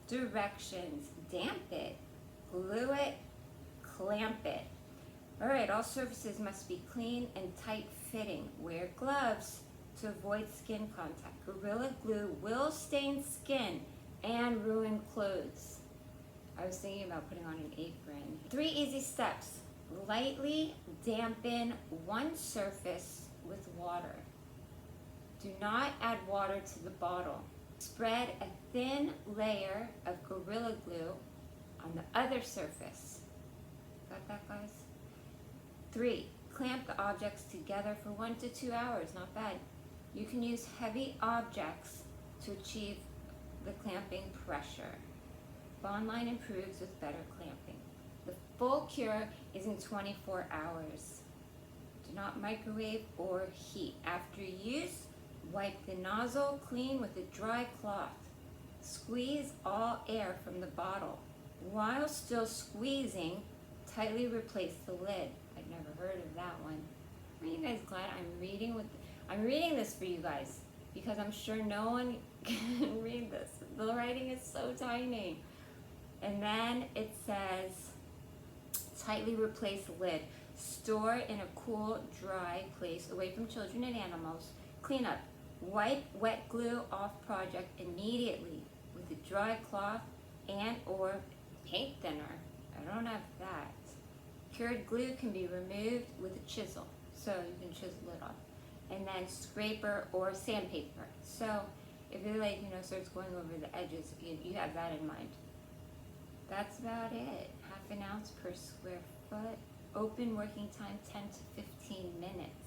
Directions: damp it, glue it, clamp it. All right, all surfaces must be clean and tight fitting. Wear gloves to avoid skin contact. Gorilla Glue will stain skin and ruin clothes. I was thinking about putting on an apron. 3 easy steps. Lightly dampen one surface with water. Do not add water to the bottle. Spread a thin layer of Gorilla Glue on the other surface. Got that, guys? 3, clamp the objects together for 1 to 2 hours. Not bad. You can use heavy objects to achieve the clamping pressure. Bond line improves with better clamping. The full cure is in 24 hours. Do not microwave or heat. After use, wipe the nozzle clean with a dry cloth. Squeeze all air from the bottle. While still squeezing, tightly replace the lid. I've never heard of that one. Are you guys glad I'm reading this for you guys? Because I'm sure no one can read this. The writing is so tiny. And then it says, tightly replace lid. Store in a cool, dry place away from children and animals. Clean up. Wipe wet glue off project immediately with a dry cloth and or paint thinner. I don't have that. Cured glue can be removed with a chisel, so you can chisel it off. And then scraper or sandpaper. So if it starts going over the edges, you have that in mind. That's about it. 1/2 ounce per square foot. Open working time 10 to 15 minutes.